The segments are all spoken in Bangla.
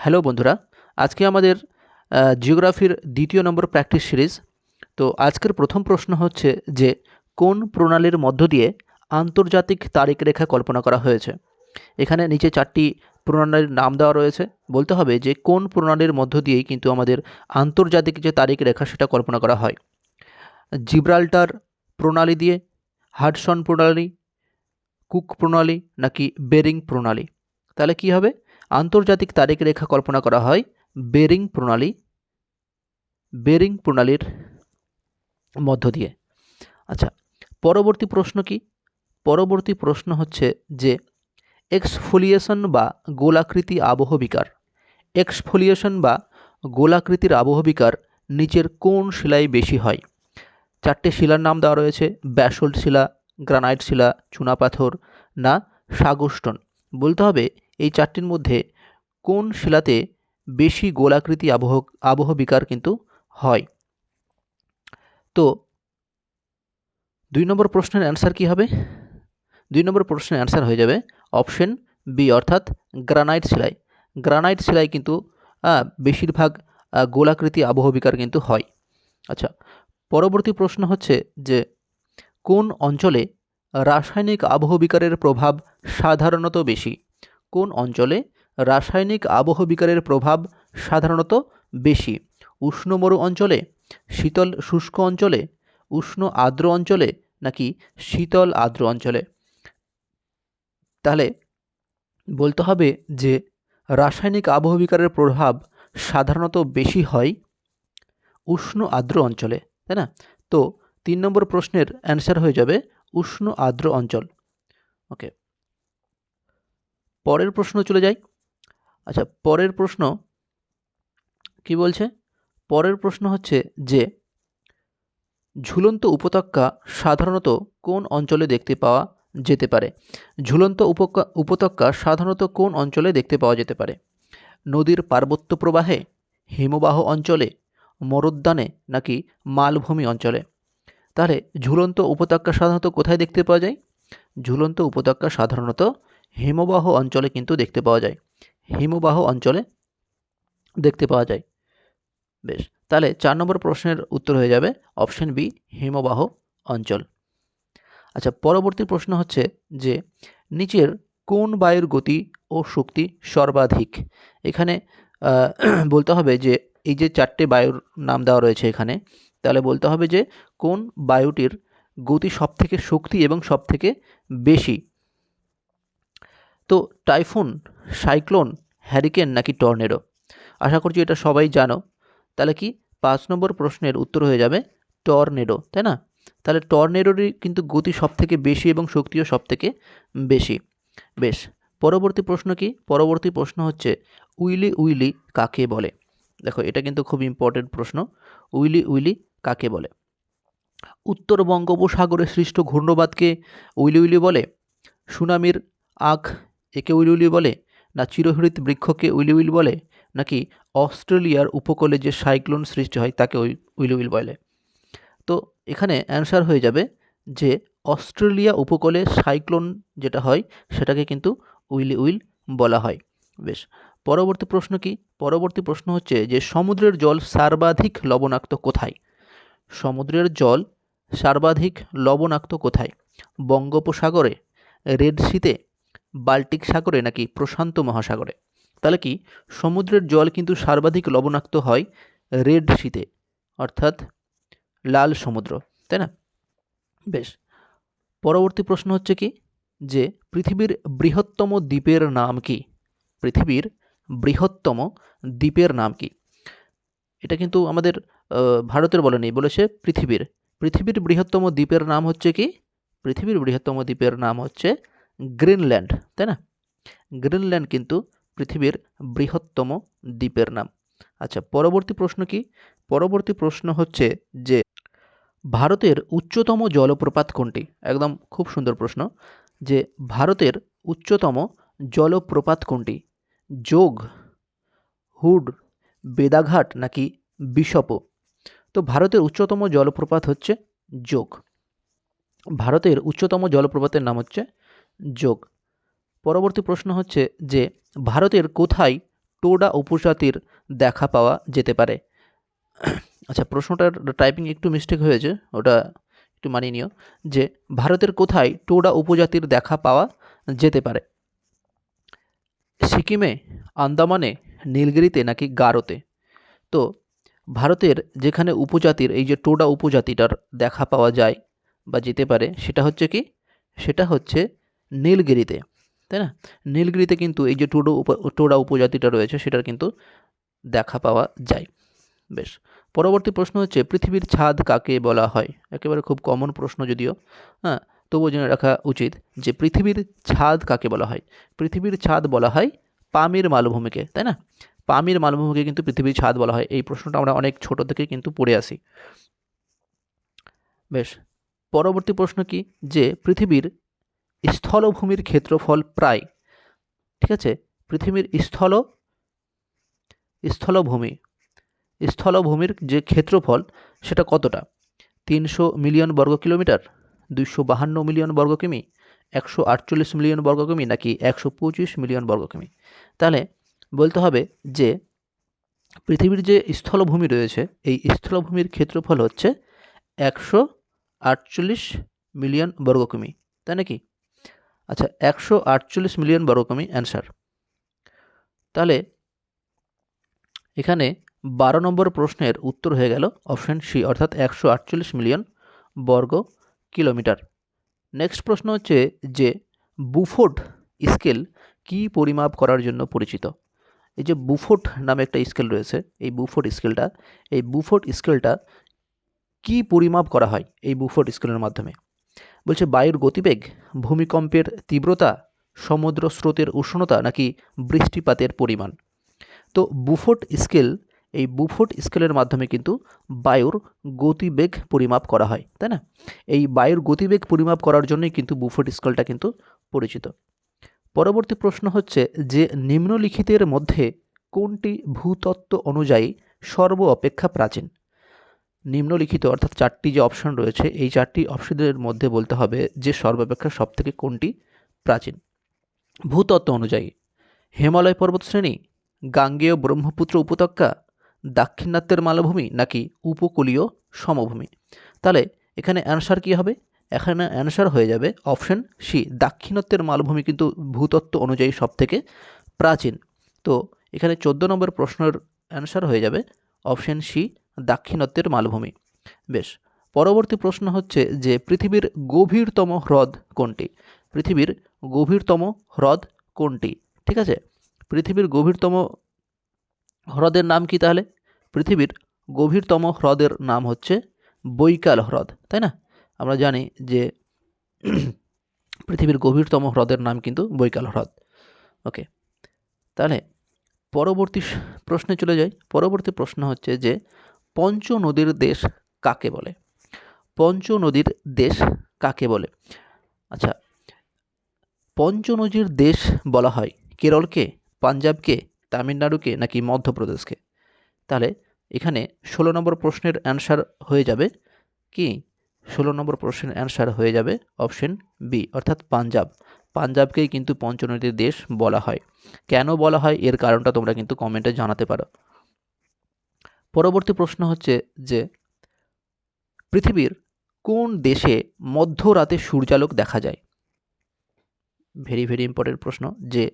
হ্যালো বন্ধুরা, আজকে আমাদের জিওগ্রাফির দ্বিতীয় নম্বর প্র্যাকটিস সিরিজ। তো আজকের প্রথম প্রশ্ন হচ্ছে যে কোন প্রণালীর মধ্য দিয়ে আন্তর্জাতিক তারিখ রেখা কল্পনা করা হয়েছে। এখানে নিচে চারটি প্রণালীর নাম দেওয়া রয়েছে, বলতে হবে যে কোন প্রণালীর মধ্য দিয়েই কিন্তু আমাদের আন্তর্জাতিক যে তারিখ রেখা সেটা কল্পনা করা হয়। জিব্রাল্টার প্রণালী দিয়ে, হাডসন প্রণালী, কুক প্রণালী নাকি বেরিং প্রণালী। তাহলে কি হবে? আন্তর্জাতিক তারিখ রেখা কল্পনা করা হয় বেরিং প্রণালীর মধ্য দিয়ে। আচ্ছা, পরবর্তী প্রশ্ন কি? পরবর্তী প্রশ্ন হচ্ছে যে এক্সফোলিয়েশন বা গোলাকৃতি আবহবিকার গোলাকৃতির আবহবিকার নিচের কোন শিলায় বেশি হয়? চারটে শিলার নাম দেওয়া রয়েছে: ব্যাসল্ট শিলা, গ্রানাইট শিলা, চুনাপাথর না সাগস্টোন। বলতে হবে এই চারটির মধ্যে কোন শিলাতে বেশি গোলাকৃতি আবহবিকার কিন্তু হয়। তো 2 নম্বর প্রশ্নের অ্যান্সার কি হবে? 2 নম্বর প্রশ্নের অ্যান্সার হয়ে যাবে অপশন বি, অর্থাৎ গ্রানাইট শিলায়। গ্রানাইট শিলায় কিন্তু বেশিরভাগ গোলাকৃতি আবহবিকার কিন্তু হয়। আচ্ছা, পরবর্তী প্রশ্ন হচ্ছে যে কোন অঞ্চলে রাসায়নিক আবহবিকারের প্রভাব সাধারণত বেশি? কোন অঞ্চলে রাসায়নিক আবহবিকারের প্রভাব সাধারণত বেশি? উষ্ণ মরু অঞ্চলে, শীতল শুষ্ক অঞ্চলে, উষ্ণ আর্দ্র অঞ্চলে নাকি শীতল আর্দ্র অঞ্চলে? তাহলে বলতে হবে যে রাসায়নিক আবহবিকারের প্রভাব সাধারণত বেশি হয় উষ্ণ আর্দ্র অঞ্চলে, তাই না? তো 3 নম্বর প্রশ্নের অ্যান্সার হয়ে যাবে উষ্ণ আর্দ্র অঞ্চল। ওকে, পরের প্রশ্ন চলে যাই। আচ্ছা, পরের প্রশ্ন কি বলছে? পরের প্রশ্ন হচ্ছে যে ঝুলন্ত উপত্যকা সাধারণত কোন অঞ্চলে দেখতে পাওয়া যেতে পারে? ঝুলন্ত উপত্যকা সাধারণত কোন অঞ্চলে দেখতে পাওয়া যেতে পারে? নদীর পার্বত্য প্রবাহে, হিমবাহ অঞ্চলে, মরুদ্যানে নাকি মালভূমি অঞ্চলে? তাহলে ঝুলন্ত উপত্যকা সাধারণত কোথায় দেখতে পাওয়া যায়? ঝুলন্ত উপত্যকা সাধারণত হিমবাহ অঞ্চলে কিন্তু দেখতে পাওয়া যায়। হিমবাহ অঞ্চলে দেখতে পাওয়া যায়। বেশ, তাহলে 4 নম্বর প্রশ্নের উত্তর হয়ে যাবে অপশন বি, হিমবাহ অঞ্চল। আচ্ছা, পরবর্তী প্রশ্ন হচ্ছে যে নিচের কোন বায়ুর গতি ও শক্তি সর্বাধিক? এখানে বলতে হবে যে এই যে 4টে বায়ুর নাম দেওয়া রয়েছে এখানে, তাহলে বলতে হবে যে কোন বায়ুটির গতি সবথেকে শক্তি এবং সবথেকে বেশি। তো টাইফুন, সাইক্লোন, হ্যারিকেন নাকি টর্নেডো? আশা করছি এটা সবাই জানো। তাহলে কি 5 নম্বর প্রশ্নের উত্তর হয়ে যাবে টর্নেডো, তাই না? তাহলে টর্নেডোরই কিন্তু গতি সবথেকে বেশি এবং শক্তিও সবথেকে বেশি। বেশ, পরবর্তী প্রশ্ন কি? পরবর্তী প্রশ্ন হচ্ছে উইলি উইলি কাকে বলে? দেখো, এটা কিন্তু খুব ইম্পর্টেন্ট প্রশ্ন। উইলি উইলি কাকে বলে? উত্তর বঙ্গোপসাগরে সৃষ্ট ঘূর্ণবাদকে উইলি উইলি বলে? সুনামির আখ একে উইলি উইলি বলে? না চিরহরিত বৃক্ষকে উইলি উইলি বলে? নাকি অস্ট্রেলিয়ার উপকূলে যে সাইক্লোন সৃষ্টি হয় তাকে উইলি উইল বলে? তো এখানে অ্যান্সার হয়ে যাবে যে অস্ট্রেলিয়া উপকূলে সাইক্লোন যেটা হয় সেটাকে কিন্তু উইলি উইল বলা হয়। বেশ, পরবর্তী প্রশ্ন কি? পরবর্তী প্রশ্ন হচ্ছে যে সমুদ্রের জল সর্বাধিক লবণাক্ত কোথায়? সমুদ্রের জল সর্বাধিক লবণাক্ত কোথায়? বঙ্গোপসাগরে, রেড সিতে, বাল্টিক সাগরে নাকি প্রশান্ত মহাসাগরে? তাহলে কি সমুদ্রের জল কিন্তু সর্বাধিক লবণাক্ত হয় রেড সিতে, অর্থাৎ লাল সমুদ্র, তাই না? বেশ, পরবর্তী প্রশ্ন হচ্ছে কি যে পৃথিবীর বৃহত্তম দ্বীপের নাম কি? পৃথিবীর বৃহত্তম দ্বীপের নাম কি? এটা কিন্তু আমাদের ভারতের বলেনি, বলেছে পৃথিবীর। পৃথিবীর বৃহত্তম দ্বীপের নাম হচ্ছে কি? পৃথিবীর বৃহত্তম দ্বীপের নাম হচ্ছে গ্রিনল্যান্ড, তাই না? গ্রিনল্যান্ড কিন্তু পৃথিবীর বৃহত্তম দ্বীপের নাম। আচ্ছা, পরবর্তী প্রশ্ন কি? পরবর্তী প্রশ্ন হচ্ছে যে ভারতের উচ্চতম জলপ্রপাত কোনটি? একদম খুব সুন্দর প্রশ্ন, যে ভারতের উচ্চতম জলপ্রপাত কোনটি? যোগ, হুড, বেদাঘাট নাকি বিশপ? তো ভারতের উচ্চতম জলপ্রপাত হচ্ছে যোগ। ভারতের উচ্চতম জলপ্রপাতের নাম হচ্ছে যোগ। পরবর্তী প্রশ্ন হচ্ছে যে ভারতের কোথায় টোডা উপজাতির দেখা পাওয়া যেতে পারে? আচ্ছা, প্রশ্নটার টাইপিং একটু মিস্টেক হয়েছে, ওটা একটু মানিয়ে নিও। যে ভারতের কোথায় টোডা উপজাতির দেখা পাওয়া যেতে পারে? সিকিমে, আন্দামানে, নীলগিরিতে নাকি গারোতে? তো ভারতের যেখানে উপজাতির এই যে টোডা উপজাতিটার দেখা পাওয়া যায় বা যেতে পারে সেটা হচ্ছে কি, সেটা হচ্ছে নীলগিরিতে, তাই না? নীলগিরিতে কিন্তু এই যে টোডা উপজাতিটা রয়েছে সেটার কিন্তু দেখা পাওয়া যায়। বেশ, পরবর্তী প্রশ্ন হচ্ছে পৃথিবীর ছাদ কাকে বলা হয়? একেবারে খুব কমন প্রশ্ন যদিও, হ্যাঁ, তবুও জেনে রাখা উচিত যে পৃথিবীর ছাদ কাকে বলা হয়। পৃথিবীর ছাদ বলা হয় পামির মালভূমিকে, তাই না? পামির মালভূমিকে কিন্তু পৃথিবীর ছাদ বলা হয়। এই প্রশ্নটা আমরা অনেক ছোট থেকে কিন্তু পড়ে আসি। বেশ, পরবর্তী প্রশ্ন কি, যে পৃথিবীর স্থলভূমির ক্ষেত্রফল প্রায়, ঠিক আছে, পৃথিবীর স্থলভূমির যে ক্ষেত্রফল সেটা কতটা? 300 মিলিয়ন বর্গ কিলোমিটার, 252 মিলিয়ন বর্গ কিমি, 148 মিলিয়ন বর্গ কিমি নাকি 125 মিলিয়ন বর্গ কিমি? তাহলে বলতে হবে যে পৃথিবীর যে স্থলভূমি রয়েছে এই স্থলভূমির ক্ষেত্রফল হচ্ছে 148 মিলিয়ন বর্গ কিমি, তাই নাকি? আচ্ছা, 148 মিলিয়ন বর্গ কিমি অ্যান্সার। তাহলে এখানে 12 নম্বর প্রশ্নের উত্তর হয়ে গেল অপশন সি, অর্থাৎ 148 মিলিয়ন বর্গ কিলোমিটার। নেক্সট প্রশ্ন হচ্ছে যে বুফোর্ড স্কেল কি পরিমাপ করার জন্য পরিচিত? এই যে বুফোর্ড নামে একটা স্কেল রয়েছে, এই বুফোর্ড স্কেলটা কি পরিমাপ করা হয় এই বুফোর্ড স্কেলের মাধ্যমে? বলছে বায়ুর গতিবেগ, ভূমিকম্পের তীব্রতা, সমুদ্র স্রোতের উষ্ণতা নাকি বৃষ্টিপাতের পরিমাণ? তো এই বুফোর্ড স্কেলের মাধ্যমে কিন্তু বায়ুর গতিবেগ পরিমাপ করা হয়, তাই না? এই বায়ুর গতিবেগ পরিমাপ করার জন্যই কিন্তু বুফোর্ড স্কেলটা কিন্তু পরিচিত। পরবর্তী প্রশ্ন হচ্ছে যে নিম্নলিখিতের মধ্যে কোনটি ভূতত্ত্ব অনুযায়ী সর্ব অপেক্ষা প্রাচীন? নিম্নলিখিত অর্থাৎ 4টি যে অপশন রয়েছে এই 4টি অপশনের মধ্যে বলতে হবে যে সর্বাপেক্ষা সবথেকে কোনটি প্রাচীন ভূতত্ত্ব অনুযায়ী। হিমালয় পর্বতশ্রেণী, গাঙ্গেয় ব্রহ্মপুত্র উপত্যকা, দাক্ষিণাত্যের মালভূমি নাকি উপকূলীয় সমভূমি? তাহলে এখানে অ্যান্সার কী হবে? এখানে অ্যান্সার হয়ে যাবে অপশন সি, দাক্ষিণাত্যের মালভূমি কিন্তু ভূতত্ত্ব অনুযায়ী সবথেকে প্রাচীন। তো এখানে 14 নম্বর প্রশ্নের অ্যান্সার হয়ে যাবে অপশন সি, দাক্ষিণাত্যের মালভূমি। বেশ, পরবর্তী প্রশ্ন হচ্ছে যে পৃথিবীর গভীরতম হ্রদ কোনটি? পৃথিবীর গভীরতম হ্রদ কোনটি? ঠিক আছে, পৃথিবীর গভীরতম হ্রদের নাম কি তাহলে? পৃথিবীর গভীরতম হ্রদের নাম হচ্ছে বৈকাল হ্রদ, তাই না? আমরা জানি যে পৃথিবীর গভীরতম হ্রদের নাম কিন্তু বৈকাল হ্রদ। ওকে, তাহলে পরবর্তী প্রশ্নে চলে যাই। পরবর্তী প্রশ্ন হচ্ছে যে পঞ্চনদীর দেশ কাকে বলে? পঞ্চনদীর দেশ কাকে বলে? আচ্ছা, পঞ্চনদীর দেশ বলা হয় কেরলকে, পাঞ্জাবকে, তামিলনাড়ুকে নাকি মধ্যপ্রদেশকে? তাহলে এখানে 16 নম্বর প্রশ্নের অ্যান্সার হয়ে যাবে কি? 16 নম্বর প্রশ্নের অ্যান্সার হয়ে যাবে অপশন বি, অর্থাৎ পাঞ্জাব। পাঞ্জাবকেই কিন্তু পঞ্চনদীর দেশ বলা হয়। কেন বলা হয় এর কারণটা তোমরা কিন্তু কমেন্টে জানাতে পারো। পরবর্তী প্রশ্ন হচ্ছে যে পৃথিবীর কোন দেশে মধ্যরাতে সূর্যালোক দেখা যায়? ভেরি ভেরি ইম্পর্টেন্ট প্রশ্ন, যে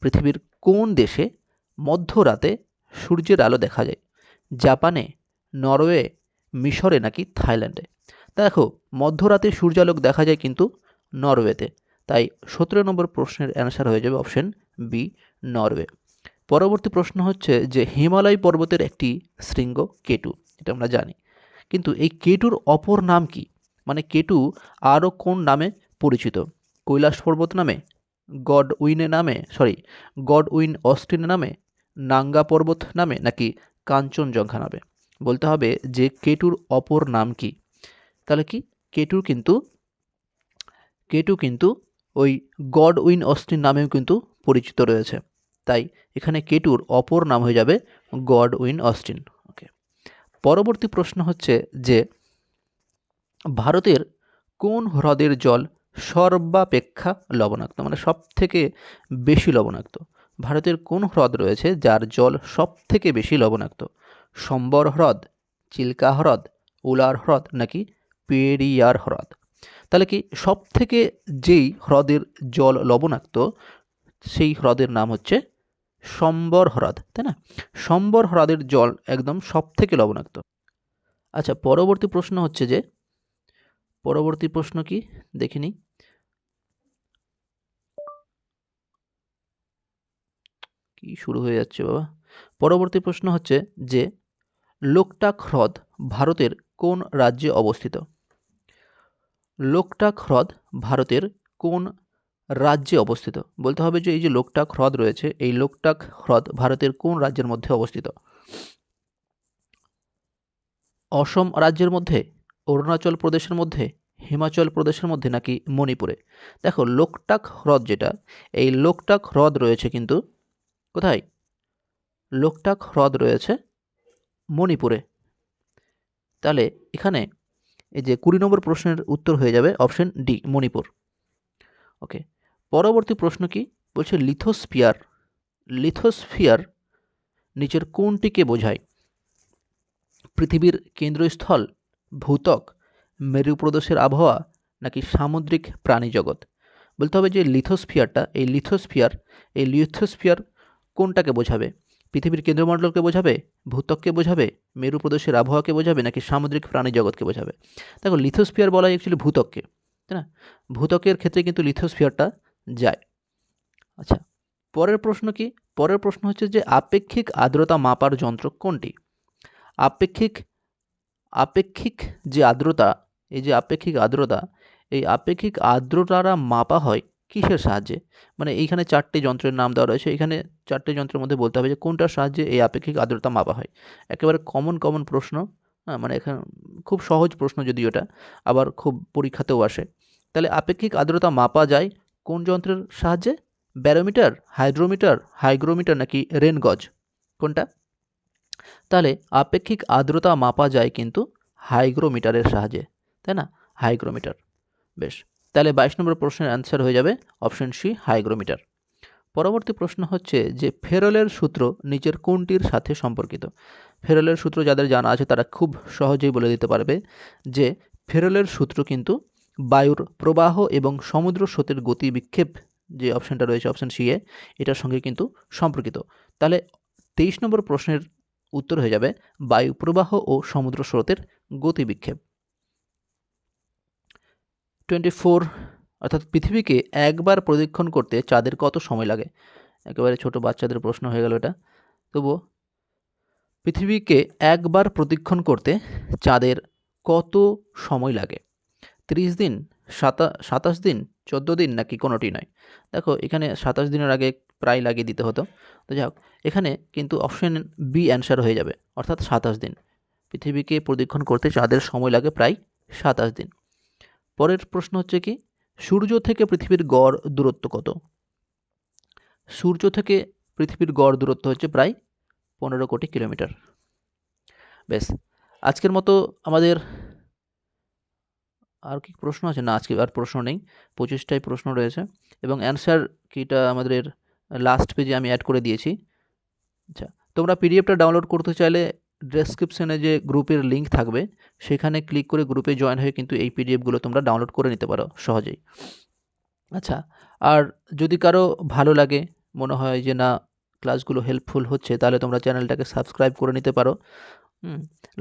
পৃথিবীর কোন দেশে মধ্যরাতে সূর্যের আলো দেখা যায়? জাপানে, নরওয়ে, মিশরে নাকি থাইল্যান্ডে? দেখো, মধ্যরাতে সূর্যালোক দেখা যায় কিন্তু নরওয়েতে, তাই 17 নম্বর প্রশ্নের অ্যান্সার হয়ে যাবে অপশন বি, নরওয়ে। পরবর্তী প্রশ্ন হচ্ছে যে হিমালয় পর্বতের একটি শৃঙ্গ কেটু, এটা আমরা জানি, কিন্তু এই কেটুর অপর নাম কি? মানে কেটু আরও কোন নামে পরিচিত? কৈলাস পর্বত নামে, গডউইন অস্টিন নামে, নাঙ্গা পর্বত নামে নাকি কাঞ্চনজঙ্ঘা নামে? বলতে হবে যে কেটুর অপর নাম কি? তাহলে কি, কেটু কিন্তু ওই গডউইন অস্টিন নামেও কিন্তু পরিচিত রয়েছে, তাই এখানে কেটুর অপর নাম হয়ে যাবে গডউইন অস্টিন। ওকে, পরবর্তী প্রশ্ন হচ্ছে যে ভারতের কোন হ্রদের জল সর্বাপেক্ষা লবণাক্ত, মানে সব থেকে বেশি লবণাক্ত? ভারতের কোন হ্রদ রয়েছে যার জল সব থেকে বেশি লবণাক্ত? সম্বর হ্রদ, চিল্কা হ্রদ, উলার হ্রদ নাকি পেরিয়ার হ্রদ? তাহলে কি সব থেকে যেই হ্রদের জল লবণাক্ত সেই হ্রদের নাম হচ্ছে সম্বর হ্রদ, তাই না? সম্বর হ্রদের জল একদম সব থেকে লবণাক্ত। আচ্ছা, পরবর্তী প্রশ্ন হচ্ছে যে, পরবর্তী প্রশ্ন কি দেখে নিই। কি শুরু হয়ে যাচ্ছে বাবা। পরবর্তী প্রশ্ন হচ্ছে যে, লোকটাক হ্রদ ভারতের কোন রাজ্যে অবস্থিত? লোকটাক হ্রদ ভারতের কোন রাজ্যে অবস্থিত? বলতে হবে যে এই যে লোকটাক হ্রদ রয়েছে, এই লোকটাক হ্রদ ভারতের কোন রাজ্যের মধ্যে অবস্থিত? অসম রাজ্যের মধ্যে, অরুণাচল প্রদেশের মধ্যে, হিমাচল প্রদেশের মধ্যে নাকি মণিপুরে? দেখো, লোকটাক হ্রদ যেটা, এই লোকটাক হ্রদ রয়েছে কিন্তু কোথায়? লোকটাক হ্রদ রয়েছে মণিপুরে। তাহলে এখানে এই যে 20 নম্বর প্রশ্নের উত্তর হয়ে যাবে অপশন ডি, মণিপুর। ওকে, পরবর্তী প্রশ্ন কি বলছে? লিথোস্ফিয়ার, লিথোস্ফিয়ার নিচের কোনটিকে বোঝায়? পৃথিবীর কেন্দ্রস্থল, ভূত্বক, মেরু প্রদেশের আবহাওয়া নাকি সামুদ্রিক প্রাণী জগৎ? বলতে হবে যে লিথোস্ফিয়ারটা, এই লিথোস্ফিয়ার কোনটাকে বোঝাবে? পৃথিবীর কেন্দ্রমণ্ডলকে বোঝাবে, ভূত্বককে বোঝাবে, মেরু প্রদেশের আবহাওয়াকে বোঝাবে নাকি সামুদ্রিক প্রাণী জগৎকে বোঝাবে? দেখো, লিথোস্ফিয়ার বলা হয় অ্যাকচুয়ালি ভূত্বককে, তাই না? ভূত্বকের ক্ষেত্রে কিন্তু লিথোস্ফিয়ারটা যায়। আচ্ছা, পরের প্রশ্ন কি? পরের প্রশ্ন হচ্ছে যে আপেক্ষিক আর্দ্রতা মাপার যন্ত্র কোনটি? আপেক্ষিক আপেক্ষিক যে আর্দ্রতা, এই যে আপেক্ষিক আর্দ্রতা, এই আপেক্ষিক আর্দ্রতাটা মাপা হয় কিসের সাহায্যে? মানে এইখানে 4টে যন্ত্রের নাম দেওয়া রয়েছে, এখানে 4টে যন্ত্রের মধ্যে বলতে হবে যে কোনটার সাহায্যে এই আপেক্ষিক আর্দ্রতা মাপা হয়। একেবারে কমন প্রশ্ন, হ্যাঁ, মানে এখানে খুব সহজ প্রশ্ন যদিও এটা, আবার খুব পরীক্ষাতেও আসে। তাহলে আপেক্ষিক আর্দ্রতা মাপা যায় কোন যন্ত্রের সাহায্যে? ব্যারোমিটার, হাইড্রোমিটার, হাইগ্রোমিটার নাকি রেন গজ? কোনটা? তাহলে আপেক্ষিক আর্দ্রতা মাপা যায় কিন্তু হাইগ্রোমিটারের সাহায্যে, তাই না? হাইগ্রোমিটার। বেশ, তাহলে 22 নম্বর প্রশ্নের অ্যান্সার হয়ে যাবে অপশন সি, হাইগ্রোমিটার। পরবর্তী প্রশ্ন হচ্ছে যে ফেরেলের সূত্র নিচের কোনটির সাথে সম্পর্কিত? ফেরেলের সূত্র যাদের জানা আছে তারা খুব সহজেই বলে দিতে পারবে যে ফেরেলের সূত্র কিন্তু বায়ুর প্রবাহ এবং সমুদ্র স্রোতের গতি বিক্ষেপ, যে অপশনটা রয়েছে অপশন সি এ, এটার সঙ্গে কিন্তু সম্পর্কিত। তাহলে 23 নম্বর প্রশ্নের উত্তর হয়ে যাবে বায়ু প্রবাহ ও সমুদ্র স্রোতের গতি বিক্ষেপ। 24, অর্থাৎ পৃথিবীকে একবার প্রদক্ষিণ করতে চাঁদের কত সময় লাগে? একেবারে ছোট বাচ্চাদের প্রশ্ন হয়ে গেল এটা, তবুও পৃথিবীকে একবার প্রদক্ষিণ করতে চাঁদের কত সময় লাগে? 30 দিন, 27 দিন, 14 দিন নাকি কোনোটি নয়? দেখো, এখানে 27 দিনের আগে প্রায় লাগিয়ে দিতে হতো, তো যাই হোক, এখানে কিন্তু অপশন বি অ্যান্সার হয়ে যাবে, অর্থাৎ 27 দিন। পৃথিবীকে প্রদক্ষিণ করতে চাঁদের সময় লাগে প্রায় 27 দিন। পরের প্রশ্ন হচ্ছে কি? সূর্য থেকে পৃথিবীর গড় দূরত্ব কত? সূর্য থেকে পৃথিবীর গড় দূরত্ব হচ্ছে প্রায় 15 কোটি কিলোমিটার। বেশ, আজকের মতো আমাদের আর কি প্রশ্ন আছে? না, আজকে আর প্রশ্ন নেই, 25টাই প্রশ্ন রয়েছে এবং অ্যান্সার কিটা আমাদের লাস্ট পেজে আমি অ্যাড করে দিয়েছি। আচ্ছা, তোমরা পিডিএফটা ডাউনলোড করতে চাইলে ডেসক্রিপশনে যে গ্রুপের লিঙ্ক থাকবে সেখানে ক্লিক করে গ্রুপে জয়েন হয়ে কিন্তু এই পিডিএফগুলো তোমরা ডাউনলোড করে নিতে পারো সহজেই। আচ্ছা, আর যদি কারো ভালো লাগে, মনে হয় যে না ক্লাসগুলো হেল্পফুল হচ্ছে, তাহলে তোমরা চ্যানেলটাকে সাবস্ক্রাইব করে নিতে পারো,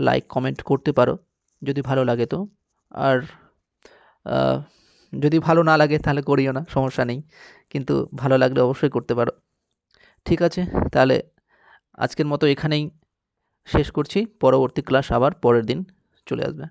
লাইক কমেন্ট করতে পারো যদি ভালো লাগে তো। আর যদি ভালো না লাগে তাহলে করিও না, সমস্যা নেই, কিন্তু ভালো লাগলে অবশ্যই করতে পারো। ঠিক আছে, তাহলে আজকের মতো এখানেই শেষ করছি, পরবর্তী ক্লাস আবার পরের দিন চলে আসবে।